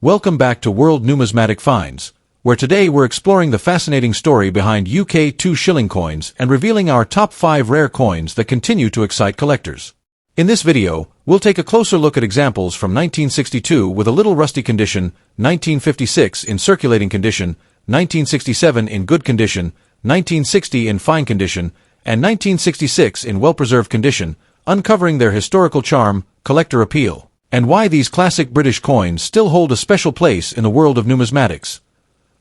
Welcome back to World Numismatic Finds, where today we're exploring the fascinating story behind UK Two Shilling coins and revealing our top 5 rare coins that continue to excite collectors. In this video, we'll take a closer look at examples from 1962 with a little rusty condition, 1956 in circulating condition, 1967 in good condition, 1960 in fine condition, and 1966 in well-preserved condition, uncovering their historical charm, collector appeal, and why these classic British coins still hold a special place in the world of numismatics.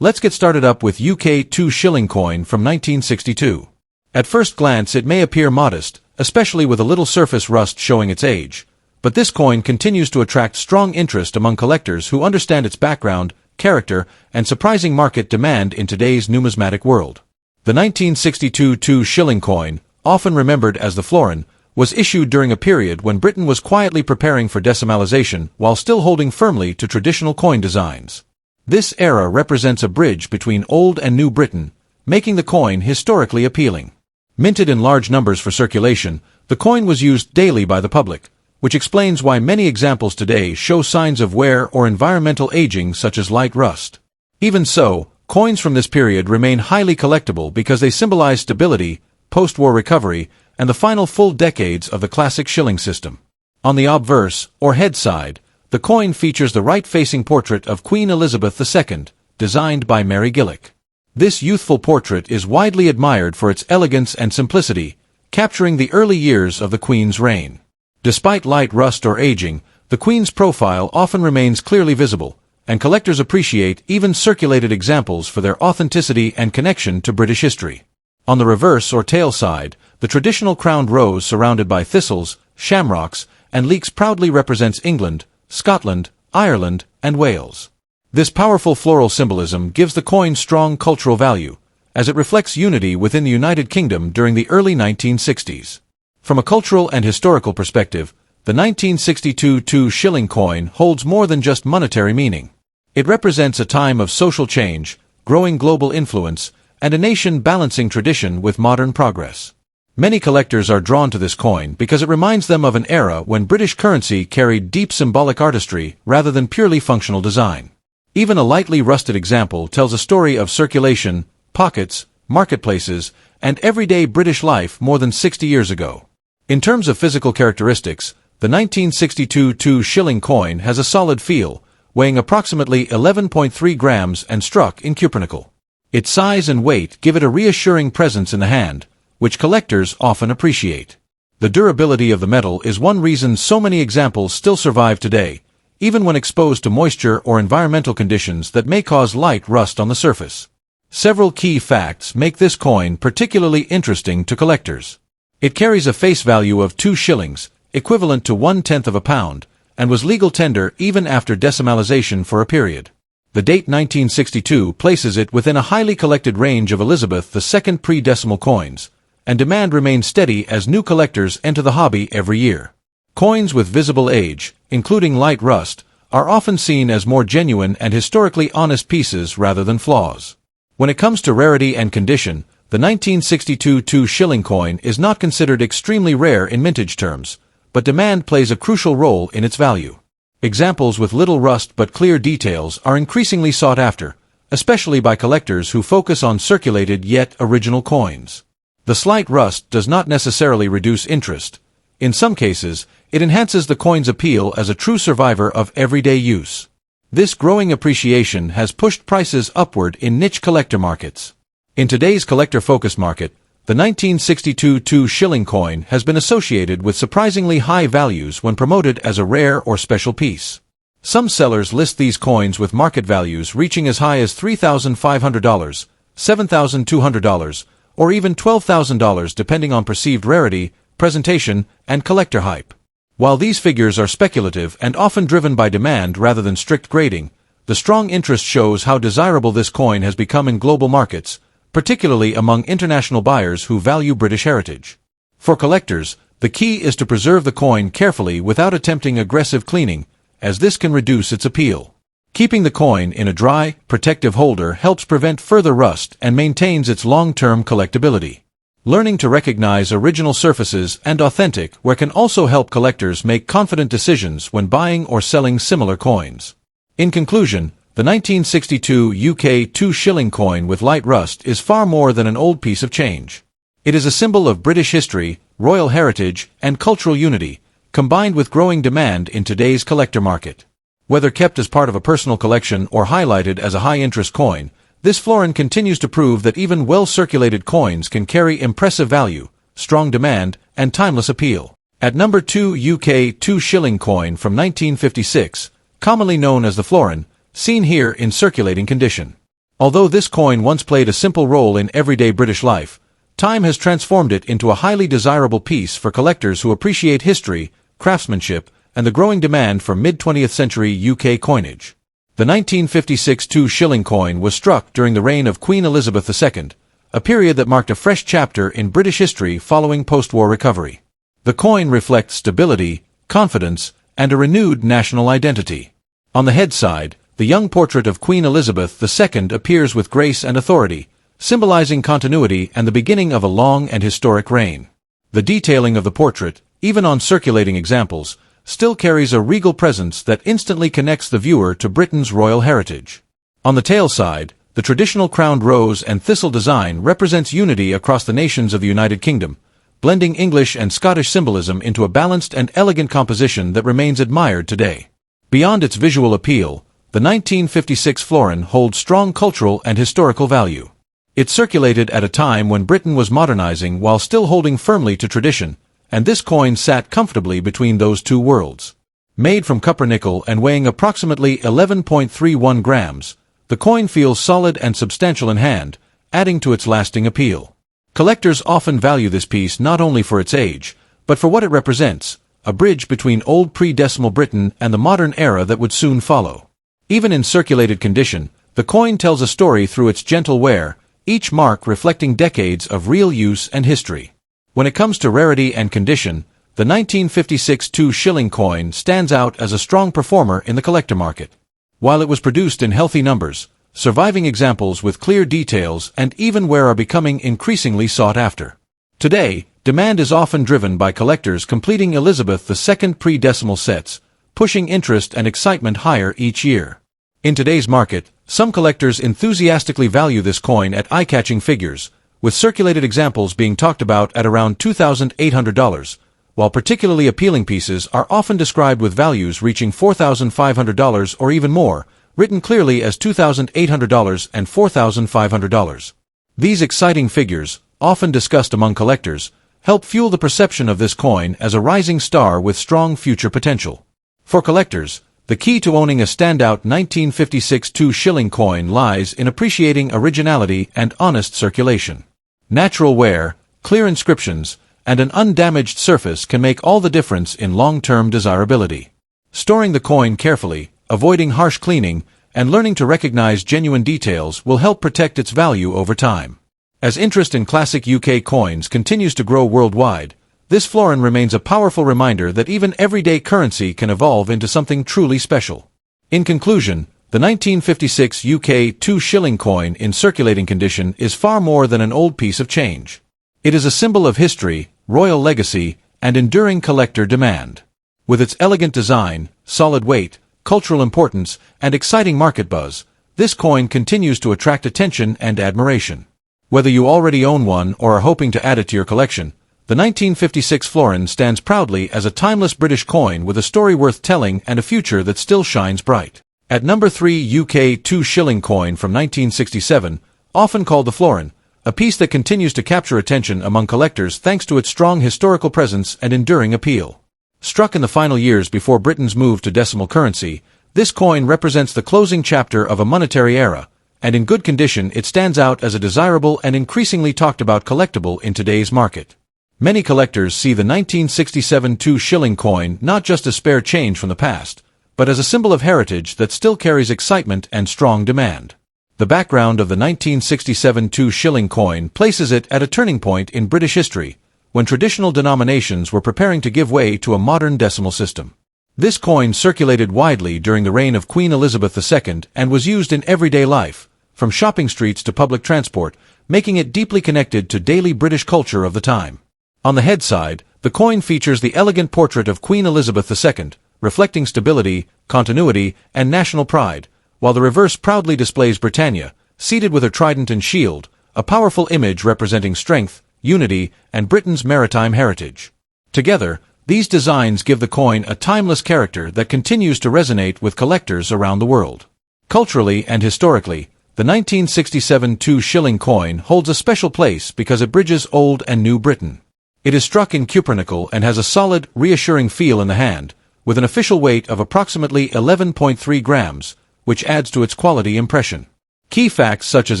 Let's get started up with UK Two Shilling coin from 1962. At first glance it may appear modest, especially with a little surface rust showing its age, but this coin continues to attract strong interest among collectors who understand its background, character, and surprising market demand in today's numismatic world. The 1962 Two Shilling coin, often remembered as the florin, was issued during a period when Britain was quietly preparing for decimalization while still holding firmly to traditional coin designs. This era represents a bridge between old and new Britain, making the coin historically appealing. Minted in large numbers for circulation, the coin was used daily by the public, which explains why many examples today show signs of wear or environmental aging such as light rust. Even so, coins from this period remain highly collectible because they symbolize stability, post-war recovery, and the final full decades of the classic shilling system. On the obverse, or head side, the coin features the right-facing portrait of Queen Elizabeth II, designed by Mary Gillick. This youthful portrait is widely admired for its elegance and simplicity, capturing the early years of the Queen's reign. Despite light rust or aging, the Queen's profile often remains clearly visible, and collectors appreciate even circulated examples for their authenticity and connection to British history. On the reverse or tail side, the traditional crowned rose surrounded by thistles, shamrocks, and leeks proudly represents England, Scotland, Ireland, and Wales. This powerful floral symbolism gives the coin strong cultural value, as it reflects unity within the United Kingdom during the early 1960s. From a cultural and historical perspective, the 1962 Two Shilling coin holds more than just monetary meaning. It represents a time of social change, growing global influence, and a nation balancing tradition with modern progress. Many collectors are drawn to this coin because it reminds them of an era when British currency carried deep symbolic artistry rather than purely functional design. Even a lightly rusted example tells a story of circulation, pockets, marketplaces, and everyday British life more than 60 years ago. In terms of physical characteristics, the 1962 Two Shilling coin has a solid feel, weighing approximately 11.3 grams and struck in cupronickel. Its size and weight give it a reassuring presence in the hand, which collectors often appreciate. The durability of the metal is one reason so many examples still survive today, even when exposed to moisture or environmental conditions that may cause light rust on the surface. Several key facts make this coin particularly interesting to collectors. It carries a face value of 2 shillings, equivalent to 1/10 of a pound, and was legal tender even after decimalization for a period. The date 1962 places it within a highly collected range of Elizabeth II pre-decimal coins, and demand remains steady as new collectors enter the hobby every year. Coins with visible age, including light rust, are often seen as more genuine and historically honest pieces rather than flaws. When it comes to rarity and condition, the 1962 Two Shilling coin is not considered extremely rare in mintage terms, but demand plays a crucial role in its value. Examples with little rust but clear details are increasingly sought after, especially by collectors who focus on circulated yet original coins. The slight rust does not necessarily reduce interest. In some cases, it enhances the coin's appeal as a true survivor of everyday use. This growing appreciation has pushed prices upward in niche collector markets. In today's collector-focused market, the 1962 Two Shilling coin has been associated with surprisingly high values when promoted as a rare or special piece. Some sellers list these coins with market values reaching as high as $3,500, $7,200, or even $12,000 depending on perceived rarity, presentation, and collector hype. While these figures are speculative and often driven by demand rather than strict grading, the strong interest shows how desirable this coin has become in global markets, particularly among international buyers who value British heritage. For collectors, the key is to preserve the coin carefully without attempting aggressive cleaning, as this can reduce its appeal. Keeping the coin in a dry, protective holder helps prevent further rust and maintains its long-term collectability. Learning to recognize original surfaces and authentic wear can also help collectors make confident decisions when buying or selling similar coins. In conclusion, the 1962 UK Two Shilling coin with light rust is far more than an old piece of change. It is a symbol of British history, royal heritage, and cultural unity, combined with growing demand in today's collector market. Whether kept as part of a personal collection or highlighted as a high-interest coin, this florin continues to prove that even well-circulated coins can carry impressive value, strong demand, and timeless appeal. At number 2, UK Two Shilling coin from 1956, commonly known as the florin, seen here in circulating condition. Although this coin once played a simple role in everyday British life, time has transformed it into a highly desirable piece for collectors who appreciate history, craftsmanship, and the growing demand for mid-20th century UK coinage. The 1956 Two Shilling coin was struck during the reign of Queen Elizabeth II, a period that marked a fresh chapter in British history following post-war recovery. The coin reflects stability, confidence, and a renewed national identity. On the head side, the young portrait of Queen Elizabeth II appears with grace and authority, symbolizing continuity and the beginning of a long and historic reign. The detailing of the portrait, even on circulating examples, still carries a regal presence that instantly connects the viewer to Britain's royal heritage. On the tail side, the traditional crowned rose and thistle design represents unity across the nations of the United Kingdom, blending English and Scottish symbolism into a balanced and elegant composition that remains admired today. Beyond its visual appeal, the 1956 florin holds strong cultural and historical value. It circulated at a time when Britain was modernizing while still holding firmly to tradition, and this coin sat comfortably between those two worlds. Made from copper nickel and weighing approximately 11.31 grams, the coin feels solid and substantial in hand, adding to its lasting appeal. Collectors often value this piece not only for its age, but for what it represents, a bridge between old pre-decimal Britain and the modern era that would soon follow. Even in circulated condition, the coin tells a story through its gentle wear, each mark reflecting decades of real use and history. When it comes to rarity and condition, the 1956 Two Shilling coin stands out as a strong performer in the collector market. While it was produced in healthy numbers, surviving examples with clear details and even wear are becoming increasingly sought after. Today, demand is often driven by collectors completing Elizabeth II pre-decimal sets, pushing interest and excitement higher each year. In today's market, some collectors enthusiastically value this coin at eye-catching figures, with circulated examples being talked about at around $2,800, while particularly appealing pieces are often described with values reaching $4,500 or even more, written clearly as $2,800 and $4,500. These exciting figures, often discussed among collectors, help fuel the perception of this coin as a rising star with strong future potential. For collectors, the key to owning a standout 1956 Two Shilling coin lies in appreciating originality and honest circulation. Natural wear, clear inscriptions, and an undamaged surface can make all the difference in long-term desirability. Storing the coin carefully, avoiding harsh cleaning, and learning to recognize genuine details will help protect its value over time. As interest in classic UK coins continues to grow worldwide, this florin remains a powerful reminder that even everyday currency can evolve into something truly special. In conclusion, the 1956 UK Two Shilling coin in circulating condition is far more than an old piece of change. It is a symbol of history, royal legacy, and enduring collector demand. With its elegant design, solid weight, cultural importance, and exciting market buzz, this coin continues to attract attention and admiration. Whether you already own one or are hoping to add it to your collection, the 1956 florin stands proudly as a timeless British coin with a story worth telling and a future that still shines bright. At number 3, UK Two Shilling coin from 1967, often called the florin, a piece that continues to capture attention among collectors thanks to its strong historical presence and enduring appeal. Struck in the final years before Britain's move to decimal currency, this coin represents the closing chapter of a monetary era, and in good condition it stands out as a desirable and increasingly talked about collectible in today's market. Many collectors see the 1967 Two Shilling coin not just as spare change from the past, but as a symbol of heritage that still carries excitement and strong demand. The background of the 1967 Two Shilling coin places it at a turning point in British history, when traditional denominations were preparing to give way to a modern decimal system. This coin circulated widely during the reign of Queen Elizabeth II and was used in everyday life, from shopping streets to public transport, making it deeply connected to daily British culture of the time. On the head side, the coin features the elegant portrait of Queen Elizabeth II, reflecting stability, continuity, and national pride, while the reverse proudly displays Britannia, seated with her trident and shield, a powerful image representing strength, unity, and Britain's maritime heritage. Together, these designs give the coin a timeless character that continues to resonate with collectors around the world. Culturally and historically, the 1967 2 shilling coin holds a special place because it bridges old and new Britain. It is struck in cupronickel and has a solid, reassuring feel in the hand, with an official weight of approximately 11.3 grams, which adds to its quality impression. Key facts such as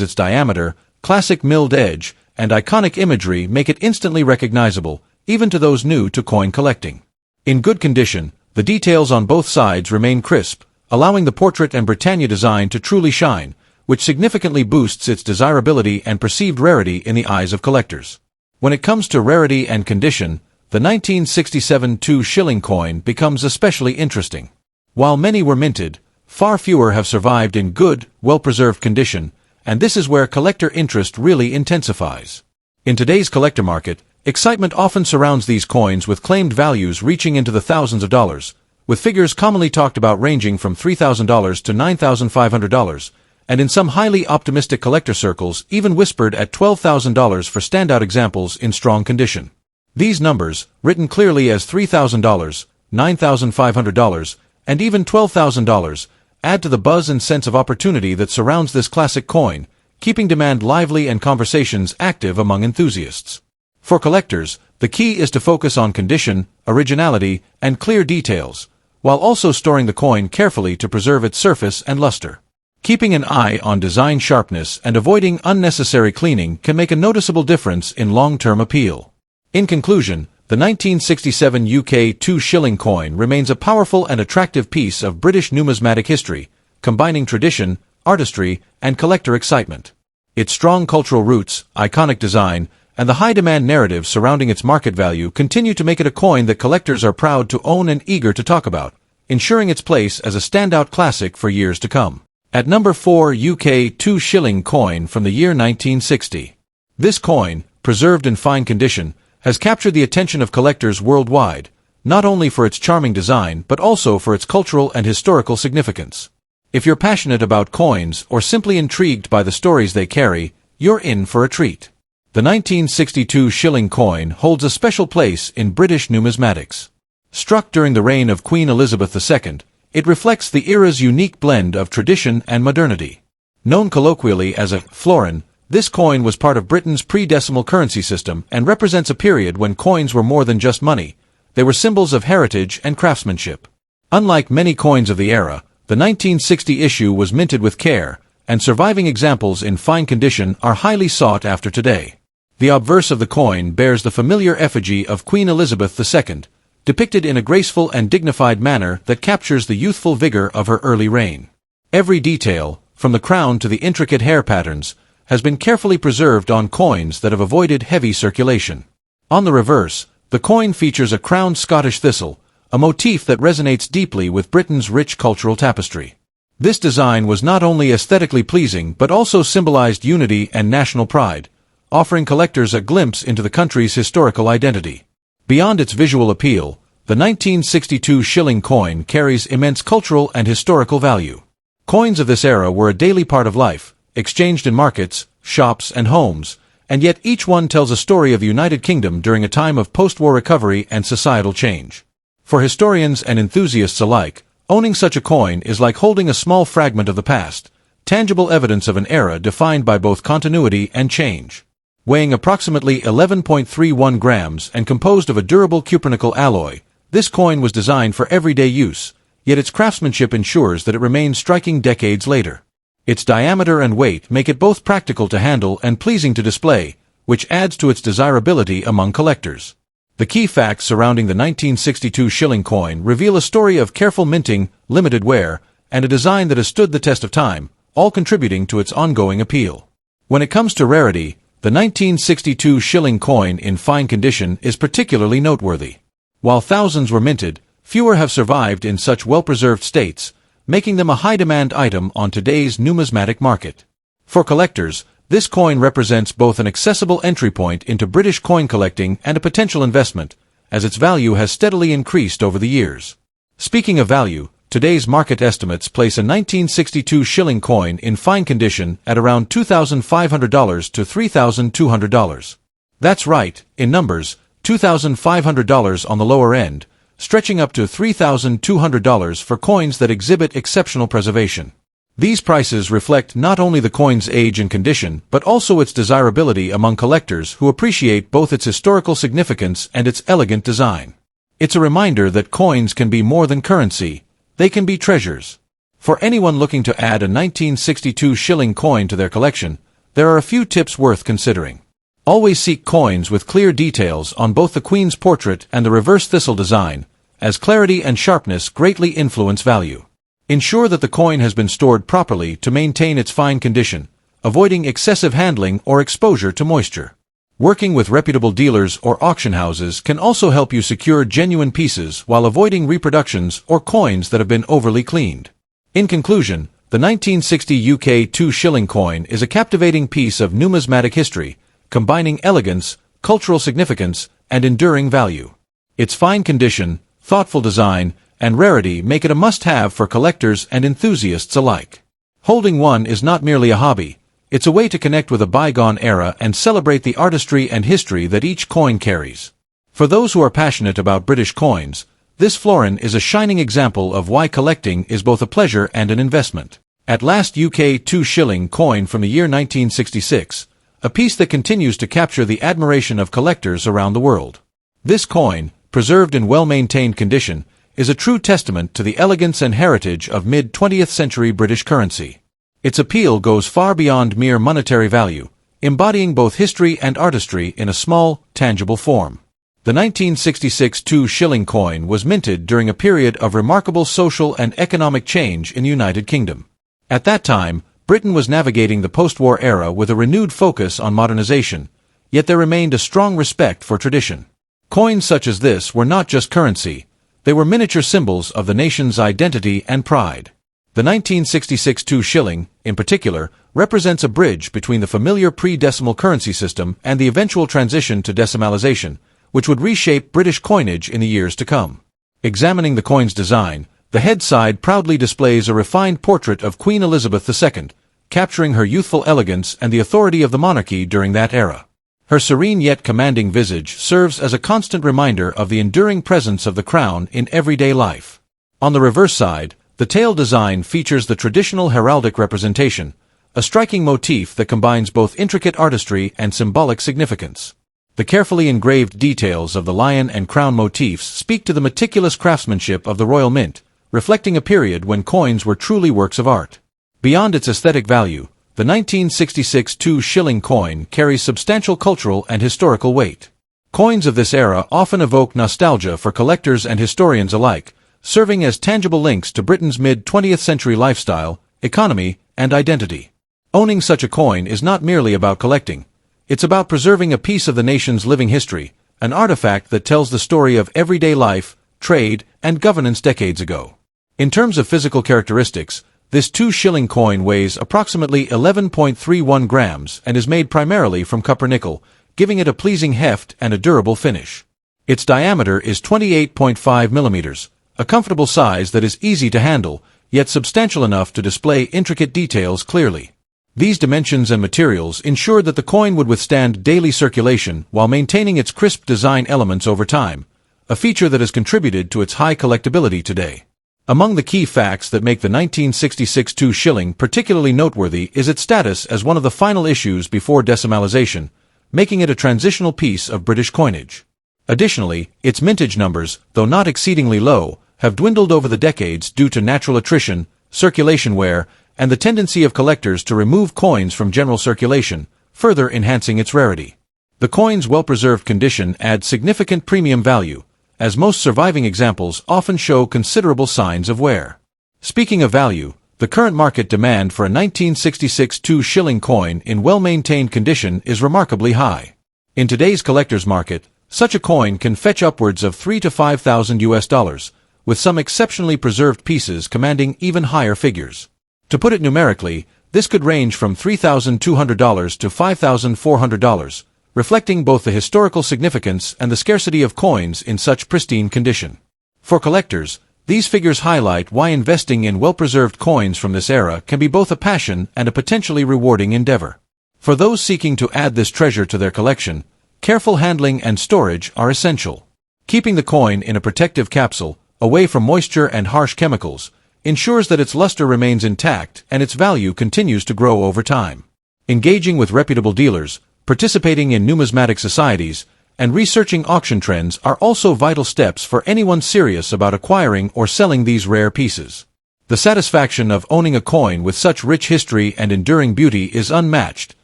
its diameter, classic milled edge, and iconic imagery make it instantly recognizable, even to those new to coin collecting. In good condition, the details on both sides remain crisp, allowing the portrait and Britannia design to truly shine, which significantly boosts its desirability and perceived rarity in the eyes of collectors. When it comes to rarity and condition, the 1967 2 shilling coin becomes especially interesting. While many were minted, far fewer have survived in good, well-preserved condition, and this is where collector interest really intensifies. In today's collector market, excitement often surrounds these coins with claimed values reaching into the thousands of dollars, with figures commonly talked about ranging from $3,000 to $9,500, and in some highly optimistic collector circles even whispered at $12,000 for standout examples in strong condition. These numbers, written clearly as $3,000, $9,500, and even $12,000, add to the buzz and sense of opportunity that surrounds this classic coin, keeping demand lively and conversations active among enthusiasts. For collectors, the key is to focus on condition, originality, and clear details, while also storing the coin carefully to preserve its surface and luster. Keeping an eye on design sharpness and avoiding unnecessary cleaning can make a noticeable difference in long-term appeal. In conclusion, the 1967 UK 2 shilling coin remains a powerful and attractive piece of British numismatic history, combining tradition, artistry, and collector excitement. Its strong cultural roots, iconic design, and the high-demand narrative surrounding its market value continue to make it a coin that collectors are proud to own and eager to talk about, ensuring its place as a standout classic for years to come. At number 4, UK 2 shilling coin from the year 1960. This coin, preserved in fine condition, has captured the attention of collectors worldwide, not only for its charming design but also for its cultural and historical significance. If you're passionate about coins or simply intrigued by the stories they carry, you're in for a treat. The 1962 shilling coin holds a special place in British numismatics. Struck during the reign of Queen Elizabeth II, it reflects the era's unique blend of tradition and modernity. Known colloquially as a florin, this coin was part of Britain's pre-decimal currency system and represents a period when coins were more than just money. They were symbols of heritage and craftsmanship. Unlike many coins of the era, the 1960 issue was minted with care, and surviving examples in fine condition are highly sought after today. The obverse of the coin bears the familiar effigy of Queen Elizabeth II, depicted in a graceful and dignified manner that captures the youthful vigor of her early reign. Every detail, from the crown to the intricate hair patterns, has been carefully preserved on coins that have avoided heavy circulation. On the reverse, the coin features a crowned Scottish thistle, a motif that resonates deeply with Britain's rich cultural tapestry. This design was not only aesthetically pleasing but also symbolized unity and national pride, offering collectors a glimpse into the country's historical identity. Beyond its visual appeal, the 1962 shilling coin carries immense cultural and historical value. Coins of this era were a daily part of life, exchanged in markets, shops, and homes, and yet each one tells a story of the United Kingdom during a time of post-war recovery and societal change. For historians and enthusiasts alike, owning such a coin is like holding a small fragment of the past, tangible evidence of an era defined by both continuity and change. Weighing approximately 11.31 grams and composed of a durable cupronickel alloy, this coin was designed for everyday use, yet its craftsmanship ensures that it remains striking decades later. Its diameter and weight make it both practical to handle and pleasing to display, which adds to its desirability among collectors. The key facts surrounding the 1962 shilling coin reveal a story of careful minting, limited wear, and a design that has stood the test of time, all contributing to its ongoing appeal. When it comes to rarity, the 1962 shilling coin in fine condition is particularly noteworthy. While thousands were minted, fewer have survived in such well-preserved states, making them a high-demand item on today's numismatic market. For collectors, this coin represents both an accessible entry point into British coin collecting and a potential investment, as its value has steadily increased over the years. Speaking of value, today's market estimates place a 1962 shilling coin in fine condition at around $2,500 to $3,200. That's right, in numbers, $2,500 on the lower end, stretching up to $3,200 for coins that exhibit exceptional preservation. These prices reflect not only the coin's age and condition, but also its desirability among collectors who appreciate both its historical significance and its elegant design. It's a reminder that coins can be more than currency, they can be treasures. For anyone looking to add a 1962 shilling coin to their collection, there are a few tips worth considering. Always seek coins with clear details on both the Queen's portrait and the reverse thistle design, as clarity and sharpness greatly influence value. Ensure that the coin has been stored properly to maintain its fine condition, avoiding excessive handling or exposure to moisture. Working with reputable dealers or auction houses can also help you secure genuine pieces while avoiding reproductions or coins that have been overly cleaned. In conclusion, the 1960 UK Two Shilling coin is a captivating piece of numismatic history, combining elegance, cultural significance, and enduring value. Its fine condition, thoughtful design, and rarity make it a must-have for collectors and enthusiasts alike. Holding one is not merely a hobby, it's a way to connect with a bygone era and celebrate the artistry and history that each coin carries. For those who are passionate about British coins, this florin is a shining example of why collecting is both a pleasure and an investment. At last, UK Two Shilling coin from the year 1966, a piece that continues to capture the admiration of collectors around the world. This coin, preserved in well-maintained condition, is a true testament to the elegance and heritage of mid-20th century British currency. Its appeal goes far beyond mere monetary value, embodying both history and artistry in a small, tangible form. The 1966 Two Shilling coin was minted during a period of remarkable social and economic change in the United Kingdom. At that time, Britain was navigating the post-war era with a renewed focus on modernization, yet there remained a strong respect for tradition. Coins such as this were not just currency, they were miniature symbols of the nation's identity and pride. The 1966 Two Shilling, in particular, represents a bridge between the familiar pre-decimal currency system and the eventual transition to decimalization, which would reshape British coinage in the years to come. Examining the coin's design, the head side proudly displays a refined portrait of Queen Elizabeth II, capturing her youthful elegance and the authority of the monarchy during that era. Her serene yet commanding visage serves as a constant reminder of the enduring presence of the crown in everyday life. On the reverse side, the tail design features the traditional heraldic representation, a striking motif that combines both intricate artistry and symbolic significance. The carefully engraved details of the lion and crown motifs speak to the meticulous craftsmanship of the Royal Mint, reflecting a period when coins were truly works of art. Beyond its aesthetic value, the 1966 Two Shilling coin carries substantial cultural and historical weight. Coins of this era often evoke nostalgia for collectors and historians alike, serving as tangible links to Britain's mid-20th century lifestyle, economy, and identity. Owning such a coin is not merely about collecting. It's about preserving a piece of the nation's living history, an artifact that tells the story of everyday life, trade, and governance decades ago. In terms of physical characteristics, this 2 shilling coin weighs approximately 11.31 grams and is made primarily from copper nickel, giving it a pleasing heft and a durable finish. Its diameter is 28.5 millimeters, a comfortable size that is easy to handle, yet substantial enough to display intricate details clearly. These dimensions and materials ensure that the coin would withstand daily circulation while maintaining its crisp design elements over time, a feature that has contributed to its high collectability today. Among the key facts that make the 1966 2 shilling particularly noteworthy is its status as one of the final issues before decimalization, making it a transitional piece of British coinage. Additionally, its mintage numbers, though not exceedingly low, have dwindled over the decades due to natural attrition, circulation wear, and the tendency of collectors to remove coins from general circulation, further enhancing its rarity. The coin's well-preserved condition adds significant premium value, as most surviving examples often show considerable signs of wear. Speaking of value, the current market demand for a 1966 2 shilling coin in well-maintained condition is remarkably high. In today's collector's market, such a coin can fetch upwards of $3,000 to $5,000, with some exceptionally preserved pieces commanding even higher figures. To put it numerically, this could range from $3,200 to $5,400, reflecting both the historical significance and the scarcity of coins in such pristine condition. For collectors, These figures highlight why investing in well-preserved coins from this era can be both a passion and a potentially rewarding endeavor. For those seeking to add this treasure to their collection, careful handling and storage are essential. Keeping the coin in a protective capsule, away from moisture and harsh chemicals, ensures that its luster remains intact and its value continues to grow over time. Engaging with reputable dealers, participating in numismatic societies, and researching auction trends are also vital steps for anyone serious about acquiring or selling these rare pieces. The satisfaction of owning a coin with such rich history and enduring beauty is unmatched,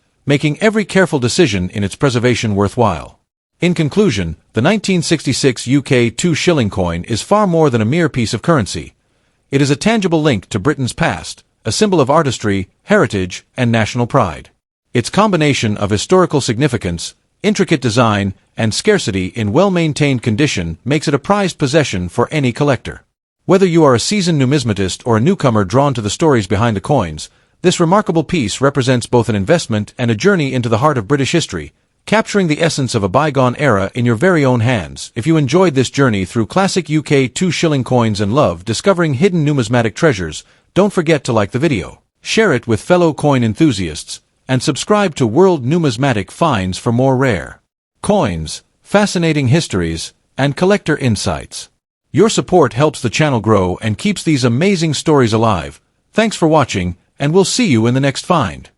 making every careful decision in its preservation worthwhile. In conclusion, the 1966 UK Two Shilling coin is far more than a mere piece of currency. It is a tangible link to Britain's past, a symbol of artistry, heritage, and national pride. Its combination of historical significance, intricate design, and scarcity in well-maintained condition makes it a prized possession for any collector. Whether you are a seasoned numismatist or a newcomer drawn to the stories behind the coins, this remarkable piece represents both an investment and a journey into the heart of British history, capturing the essence of a bygone era in your very own hands. If you enjoyed this journey through classic UK Two Shilling coins and love discovering hidden numismatic treasures, don't forget to like the video, share it with fellow coin enthusiasts, and subscribe to World Numismatic Finds for more rare coins, fascinating histories, and collector insights. Your support helps the channel grow and keeps these amazing stories alive. Thanks for watching, and we'll see you in the next find.